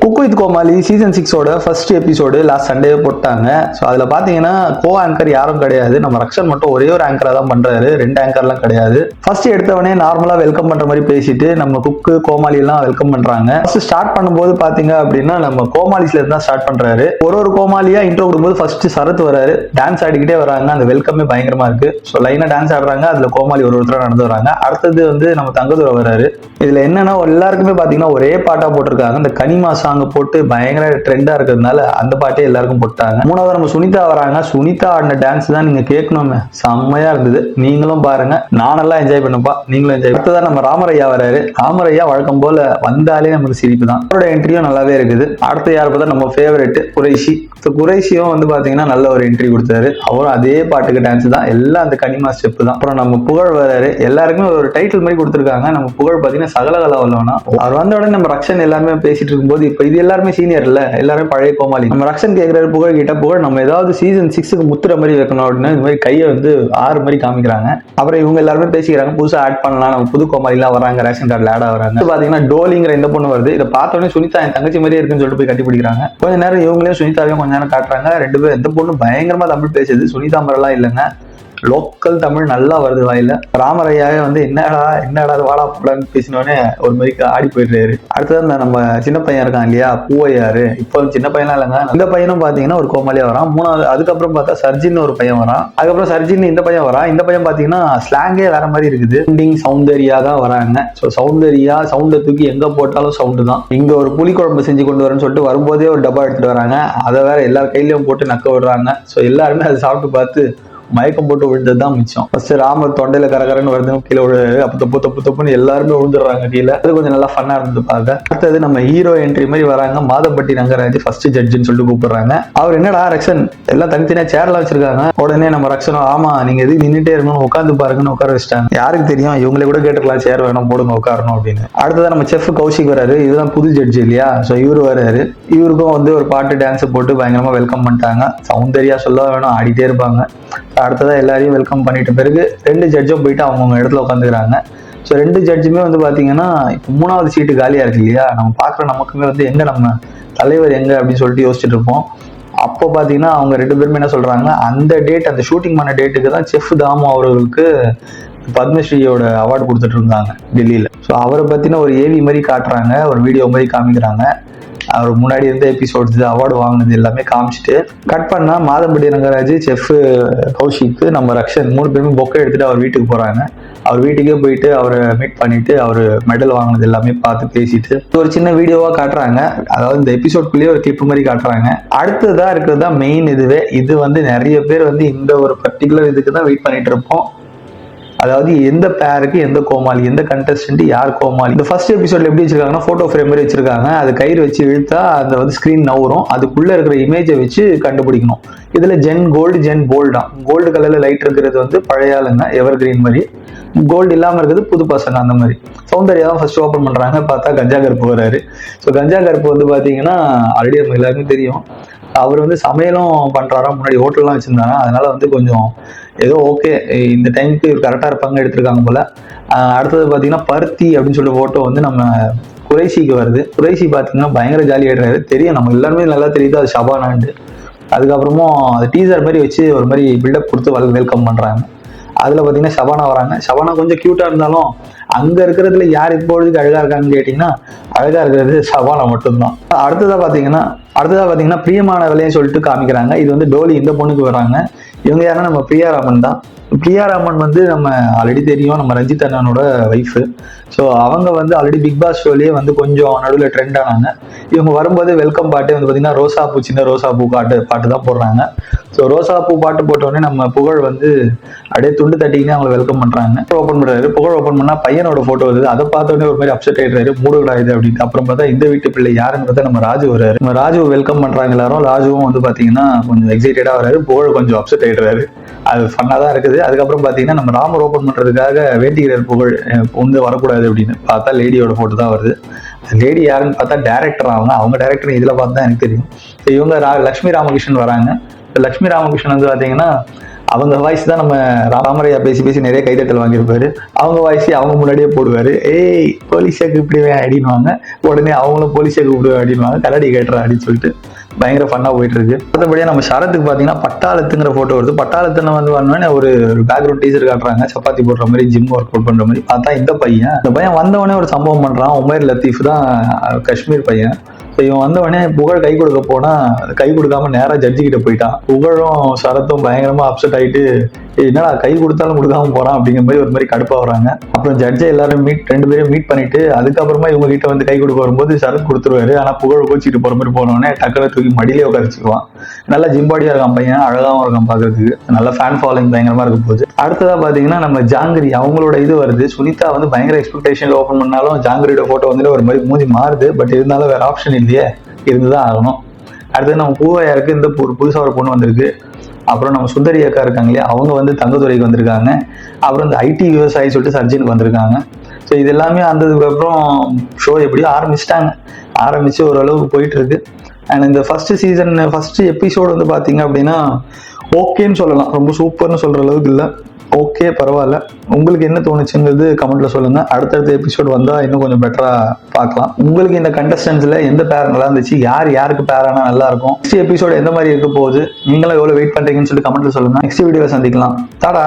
Cook with Comali season 6ஓட first episode last Sunday போட்டாங்க. So அதில் பார்த்தீங்கன்னா கோ ஆங்கர் யாரும் கிடையாது, நம்ம ரக்ஷன் மட்டும் ஒரே ஒரு ஆங்கராக தான் பண்ணுறாரு, 2 ஆங்கர்லாம் கிடையாது. ஃபர்ஸ்ட் எடுத்தவனே நார்மலாக வெல்கம் பண்ணுற மாதிரி பேசிட்டு நம்ம குக்கு கோமாளி எல்லாம் வெல்கம் பண்ணுறாங்க. ஃபர்ஸ்ட் ஸ்டார்ட் பண்ணும்போது பார்த்தீங்க அப்படின்னா நம்ம கோமாளிஸ்ல இருந்து தான் ஸ்டார்ட் பண்ணுறாரு. ஒரு கோமாளியா இன்ட்ரோ கொடுக்கும்போது ஃபர்ஸ்ட் சரத் வராரு, டான்ஸ் ஆடிக்கிட்டே வராங்க. அந்த வெல்கமே பயங்கரமா இருக்கு. ஸோ லைனாக டான்ஸ் ஆடுறாங்க, அதில் கோமாளி ஒருத்தராக நடந்து வராங்க. அடுத்தது வந்து நம்ம தங்கதுரை வராரு. இதில் என்னன்னா எல்லாருக்குமே பார்த்தீங்கன்னா ஒரே பாட்டாக போட்டிருக்காங்க. இந்த கனிமா சாங் போட்டு பயங்கர ட்ரெண்டா இருக்கிறதுனால அந்த பாட்டே எல்லாருக்கும் போட்டாங்க. மூணாவது நம்ம சுனிதா வராங்க. சுனிதா ஆடின டான்ஸ் தான் நீங்க கேட்கணுமே, செம்மையா இருந்தது. நீங்களும் பாருங்க, நானெல்லாம் என்ஜாய் பண்ணப்பா, நீங்களும் என்ஜாய். அடுத்ததான் நம்ம ராமரையா வராரு. ராமரையா வழக்கம் போல வந்தாலே நமக்கு சிரிப்பு தான். அவரோட என்ட்ரியும் நல்லாவே இருக்குது. அடுத்து யார் பார்த்தா நம்ம ஃபேவரட் குறைஷி. குறைஷியும் வந்து பாத்தீங்கன்னா நல்ல ஒரு என்ட்ரி கொடுத்தாரு. அவரும் அதே பாட்டுக்கு டான்ஸ் தான், எல்லாம் அந்த கனிமா ஸ்டெப் தான். அப்புறம் நம்ம புகழ் வராரு. எல்லாருக்குமே ஒரு டைட்டில் மாதிரி கொடுத்துருக்காங்க. நம்ம புகழ் பாத்தீங்கன்னா சகலகலா வல்லவனா. அவர் வந்த உடனே நம்ம ரக்ஷன் எல்லாருமே பேசிட்டு இருக்கும்போது, இப்ப இது எல்லாருமே சீனியர் இல்ல, எல்லாரும் பழைய கோமாளி. நம்ம ரக்ஷன் கேட்கிறாரு புகழ் கிட்ட, புகழ் நம்ம ஏதாவது சீசன் 6க்கு முத்துற மாதிரி வைக்கணும் அப்படின்னா இந்த மாதிரி கையை வந்து 6 மாதிரி காமிக்கிறாங்க. அப்புறம் இவங்க எல்லாருமே பேசிக்கிறாங்க, புதுசா ஆட் பண்ணலாம், நம்ம புது கோமாளி எல்லாம் வராங்க, ரேஷன் கார்டுல ஆட் ஆகிறாங்க. பாத்தீங்கன்னா டோலிங்கிற இந்த பொண்ணு வருது. இதை பார்த்த உடனே சுனிதா என் தங்கச்சி மாதிரியே இருக்குன்னு சொல்லிட்டு போய் கட்டி பிடிக்கிறாங்க. கொஞ்ச நேரம் இவங்களையும் சுனிதாவையும் கொஞ்ச நேரம் காட்டுறாங்க. 2 பேரும் இந்த பொண்ணு பயங்கரமா தமிழ் பேசுது, சுனிதா மாதிரிலாம் இல்லைங்க, லோக்கல் தமிழ் நல்லா வருது வாயில. ராமரையாவே வந்து என்னடா வாடா போடான்னு பேசினோடனே ஒரு மாதிரி ஆடி போயிடுறாரு. அடுத்தது நம்ம சின்ன பையன் இருக்கான் இல்லையா, பூவையாரு. இப்போ சின்ன பையனா இல்லைங்க, இந்த பையனும் பாத்தீங்கன்னா ஒரு கோமாளியா வரான். மூணாவது அதுக்கப்புறம் பார்த்தா சர்ஜின் ஒரு பையன் வரான். அதுக்கப்புறம் சர்ஜின் இந்த பையன் வரான். இந்த பையன் பாத்தீங்கன்னா ஸ்லாங்கே வேற மாதிரி இருக்குது. சௌந்தர்யா தான் வராங்க. ஸோ சௌந்தர்யா சவுண்டை தூக்கி எங்க போட்டாலும் சவுண்டு தான். இங்க ஒரு புளி குழம்பு செஞ்சு கொண்டு வரேன்னு சொல்லிட்டு வரும்போதே ஒரு டப்பா எடுத்துட்டு வராங்க. அதை வேற எல்லார் கையிலயும் போட்டு நக்க விடுறாங்க. ஸோ எல்லாருமே அதை சாப்பிட்டு பார்த்து மயக்கம் போட்டு விழுந்தது தான் மிச்சம். ஃபர்ஸ்ட் ராமர் தொண்டையில கரகரன்னு வருது, கீழே விழுது, அப்ப தப்புன்னு எல்லாருமே விழுந்துடுறாங்க கீழே. அது கொஞ்சம் நல்லா ஃபன்னா இருந்தது பார்க்க. அடுத்தது நம்ம ஹீரோ என்ட்ரி மாதிரி வராங்க. மாதப்பட்டி ரங்கராஜ் ஃபர்ஸ்ட் ஜட்ஜுன்னு சொல்லிட்டு கூப்பிடுறாங்க. அவர் என்னடா ரக்ஷன் எல்லாம் தனித்தனியா சேர்லாம் வச்சிருக்காங்க. உடனே நம்ம ரக்ஷனும் ஆமா நீங்க எதுக்கு நின்றுட்டே இருக்கணும், உட்காந்து பாருங்கன்னு உட்கார வச்சிட்டாங்க. யாருக்கு தெரியும், இவங்களே கூட கேட்டுக்கலாம் சேர் வேணும் போடுங்க உட்காரணும் அப்படின்னு. அடுத்ததான் நம்ம செஃப் கௌஷிக் வராரு. இதுதான் புது ஜட்ஜ் இல்லையா, ஸோ இவரு வராரு. இவருக்கும் வந்து ஒரு பாட்டு டான்ஸ் போட்டு பயங்கரமா வெல்கம் பண்ணிட்டாங்க. சௌந்தர்யா சொல்ல வேணும், ஆடிட்டே இருப்பாங்க. அடுத்ததான் எல்லாரையும் வெல்கம் பண்ணிட்ட பிறகு 2 ஜட்ஜும் போயிட்டு அவங்கவுங்க இடத்துல உட்காந்துக்கிறாங்க. ஸோ 2 ஜட்ஜுமே வந்து பாத்தீங்கன்னா இப்போ 3வது சீட்டு காலியா இருக்கு இல்லையா, நம்ம பாக்குற நமக்குமே வந்து எங்க நம்ம தலைவர் எங்க அப்படின்னு சொல்லிட்டு யோசிச்சுட்டு இருப்போம். அப்போ பாத்தீங்கன்னா அவங்க 2 பேருமே என்ன சொல்றாங்க, அந்த டேட் அந்த ஷூட்டிங் பண்ண டேட்டுக்கு தான் செஃப் தாமு அவர்களுக்கு பத்மஸ்ரீயோட அவார்டு கொடுத்துட்டு இருந்தாங்க டெல்லியில. ஸோ அவரை பத்தின ஒரு ஏவி மாதிரி காட்டுறாங்க, ஒரு வீடியோ மாதிரி காமிக்கிறாங்க. அவர் முன்னாடி இருந்த எபிசோட்ஸ் அவார்டு வாங்கினது எல்லாமே காமிச்சிட்டு கட் பண்ணா மாதம்பட்டி ரங்கராஜ், செஃப் கௌஷிக், நம்ம ரக்ஷன் 3 பேருமே பொக்கை எடுத்துட்டு அவர் வீட்டுக்கு போறாங்க. அவர் வீட்டுக்கே போயிட்டு அவரை மீட் பண்ணிட்டு அவர் மெடல் வாங்கினது எல்லாமே பார்த்து பேசிட்டு ஒரு சின்ன வீடியோவா காட்டுறாங்க. அதாவது இந்த எபிசோட்குள்ளேயே ஒரு கிளிப் மாதிரி காட்டுறாங்க. அடுத்ததா இருக்கிறது தான் மெயின். இது வந்து நிறைய பேர் வந்து இந்த ஒரு பர்டிகுலர் இதுக்கு தான் வெயிட் பண்ணிட்டு இருப்போம். அதாவது எந்த பேருக்கு எந்த கோமாளி, எந்த கண்டஸ்டன்ட் யார் கோமாளி. இந்த ஃபர்ஸ்ட் எபிசோட்ல எப்படி வச்சிருக்காங்கன்னா போட்டோ ஃப்ரேம் மாதிரி வச்சிருக்காங்க. அது கயிறு வச்சு இழுத்தா அந்த வந்து ஸ்கிரீன் நவரும், அதுக்குள்ள இருக்கிற இமேஜை வச்சு கண்டுபிடிக்கணும். இதுல ஜென் கோல்டு ஜென் போல்டா, கோல்டு கலர்ல லைட் இருக்கிறது வந்து பழைய ஆளுங்க எவர் கிரீன் மாதிரி, கோல்டு இல்லாம இருக்கிறது புது பசங்க அந்த மாதிரி. சௌந்தர்யா தான் ஃபர்ஸ்ட் ஓப்பன் பண்றாங்க. பார்த்தா கஞ்சா கருப்பு வராரு. ஸோ கஞ்சா கருப்பு வந்து பாத்தீங்கன்னா ஆல்ரெடி நம்ம எல்லாருமே தெரியும், அவர் வந்து சமையலும் பண்றாரா, முன்னாடி ஹோட்டல்லாம் வச்சிருந்தாரா, அதனால வந்து கொஞ்சம் ஏதோ ஓகே இந்த டைமுக்கு கரெக்டா இருப்பாங்க எடுத்திருக்காங்க போல. அடுத்தது பாத்தீங்கன்னா பருத்தி அப்படின்னு சொல்லிட்டு போட்டோ வந்து நம்ம குறைசிக்கு வருது. குறைசி பாத்தீங்கன்னா பயங்கர ஜாலி ஆயிடுறாரு. தெரியும் நம்ம எல்லாருமே நல்லா தெரியுது அது ஷபானாண்டு. அதுக்கப்புறமும் அது டீசர் மாதிரி வச்சு ஒரு மாதிரி பில்டப் கொடுத்து வெல்கம் பண்றாங்க. அதுல பாத்தீங்கன்னா ஷபானா வராங்க. ஷபானா கொஞ்சம் கியூட்டா இருந்தாலும் அங்க இருக்கிறதுல யார் இப்பொழுதுக்கு அழகா இருக்காங்கன்னு கேட்டீங்கன்னா அழகா இருக்கிறது ஷபானா மட்டும்தான். அடுத்ததா பாத்தீங்கன்னா பிரியமான வேலைன்னு சொல்லிட்டு காமிக்கிறாங்க. இது வந்து டோலி இந்த பொண்ணுக்கு வராங்க. இவங்க யாருன்னா நம்ம பிரியாராமன் தான். பிரியாராமன் வந்து நம்ம ஆல்ரெடி தெரியும், நம்ம ரஞ்சித் அண்ணனோட ஒய்ஃபு. ஸோ அவங்க வந்து ஆல்ரெடி பிக் பாஸ் ஷோலயே வந்து கொஞ்சம் நடுவில் ட்ரெண்ட் ஆனாங்க. இவங்க வரும்போது வெல்கம் பாட்டே வந்து பார்த்தீங்கன்னா ரோசா பூ சின்ன ரோசா பூ பாட்டு தான் போடுறாங்க. ஸோ ரோசா பூ பாட்டு போட்டோடனே நம்ம புகழ் வந்து அப்படியே துண்டு தட்டிக்கினே அவங்களை வெல்கம் பண்றாங்க. ஓப்பன் பண்றாரு. புகழ் ஓப்பன் பண்ணா பையனோட போட்டோ வருது. அதை பார்த்தோடனே ஒரு மாதிரி அப்செட் ஆயிடுறாரு, மூடுகடா இது அப்படின்ட்டு. அப்புறம் பார்த்தா இந்த வீட்டு பிள்ளை யாருங்கிறத நம்ம ராஜு வர்றாரு. நம்ம ராஜு வெல்கம் பண்றாங்க எல்லாரும். ராஜுவும் வந்து பாத்தீங்கன்னா கொஞ்சம் எக்ஸைட்டடா வராரு. புகழ் கொஞ்சம் அப்செட் ஆயிடுறாரு. அது ஃபன்னா தான் இருக்குது. அதுக்கப்புறம் பாத்தீங்கன்னா நம்ம ராமர் ஓப்பன் பண்றதுக்காக வேண்டிக்கிறார் புகழ் வந்து வரக்கூடாது அப்படின்னு. பார்த்தா லேடியோட போட்டோ தான் வருது. லேடி யாருன்னு பார்த்தா டேரக்டர். அவங்க டேரக்டர் இதுல பார்த்தா எனக்கு தெரியும். இவங்க லட்சுமி ராமகிருஷ்ணன் வராங்க. லட்சுமி ராமகிருஷ்ணன் வந்து பாத்தீங்கன்னா அவங்க வாய்ஸ் தான் நம்ம ராமரையா பேசி பேசி நிறைய கைதட்டல் வாங்கியிருப்பாரு. அவங்க வாய்ஸ் அவங்க முன்னாடியே போடுவாரு. ஏய் போலீஸை கூப்பிடுவேன் அப்படின்வாங்க. உடனே அவங்களும் போலீஸை கூப்பிடுவேன் அப்படின்வாங்க. கரடி கேட்டுறா அப்படின்னு சொல்லிட்டு பயங்கர ஃபன்னா போயிட்டு இருக்கு. அடுத்தபடியா நம்ம சரத்துக்கு பாத்தீங்கன்னா பட்டாளத்துங்கிற போட்டோ வருது. பட்டாளத்துல வந்தோடனே ஒரு பேக்ரவுண்ட் டீசர் காட்டுறாங்க. சப்பாத்தி போடுற மாதிரி, ஜிம் ஒர்க் அவுட் பண்ற மாதிரி. பார்த்தா இந்த பையன் வந்தவொடனே ஒரு சம்பவம் பண்றான். உமேர் லத்தீஃப் தான் காஷ்மீர் பையன். இவன் வந்தவொடனே புகழ் கை கொடுக்க போனா கை கொடுக்காம நேரா ஜட்ஜி கிட்ட போயிட்டான். புகழும் சரத்தும் பயங்கரமா அப்செட் ஆயிட்டு என்னடா கை கொடுத்தாலும் கொடுக்காம போறான் அப்படிங்கிற மாதிரி ஒரு மாதிரி கடுப்பா வராங்க. அப்புறம் ஜட்ஜை எல்லாரும் ரெண்டு பேரும் மீட் பண்ணிட்டு அதுக்கப்புறமா இவங்க கிட்ட வந்து கை கொடுக்க வரும்போது சரத் கொடுத்துருவாரு. ஆனா புகழ் கோச்சிட்டு போற மாதிரி போனோடனே டக்குனு தூக்கி மடியிலே உட்காரிச்சுக்குவான். நல்லா ஜிம்பாடியா இருக்கான் பையன், அழகாவும் இருக்கான் பாக்குறதுக்கு. நல்ல ஃபேன் ஃபாலோயிங் பயங்கரமா இருக்க போகுது. அடுத்ததா பாத்தீங்கன்னா நம்ம ஜாங்கிரி அவங்களோட இது வருது. சுனிதா பயங்கர எக்ஸ்பெக்டேஷன்ல ஓபன் பண்ணாலும் ஜாங்கிரியோட போட்டோ வந்துட்டு ஒரு மாதிரி மூஞ்சி மாறுது. பட் இருந்தாலும் வேற ஆப்ஷன் இல்லையே, இருந்துதான் ஆகணும். அடுத்தது நம்ம பூவையாருக்கு இந்த புதுசா ஒரு பொண்ணு வந்திருக்கு. அப்புறம் நம்ம சுந்தரி அக்கா இருக்காங்க இல்லையா, அவங்க தங்கத்துறைக்கு வந்திருக்காங்க. அப்புறம் இந்த ஐடி விவசாயி சொல்லிட்டு சர்ஜனுக்கு வந்திருக்காங்க. ஸோ இது எல்லாமே வந்ததுக்கு அப்புறம் ஷோ எப்படியோ ஆரம்பிச்சு ஓரளவுக்கு போயிட்டு இருக்கு. அண்ட் இந்த ஃபர்ஸ்ட் எபிசோடு பாத்தீங்க அப்படின்னா ஓகேன்னு சொல்லலாம். ரொம்ப சூப்பர்னு சொல்ற அளவுக்கு இல்லை, ஓகே பரவாயில்ல. உங்களுக்கு என்ன தோணுச்சுங்கிறது கமெண்ட்ல சொல்லுங்க. அடுத்தடுத்த எபிசோட் வந்தா இன்னும் கொஞ்சம் பெட்டரா பார்க்கலாம். உங்களுக்கு இந்த கண்டஸ்டன்ஸ்ல எந்த பேர் நல்லா இருந்துச்சு, யாருக்கு பேர் ஆனா நல்லா இருக்கும், நெக்ஸ்ட் எபிசோட் எந்த மாதிரி இருக்க போகுது, நீங்களும் எவ்வளவு வெயிட் பண்றீங்கன்னு சொல்லி கமெண்ட்ல சொல்லுங்க. நெக்ஸ்ட் வீடியோல சந்திக்கலாம். டாடா.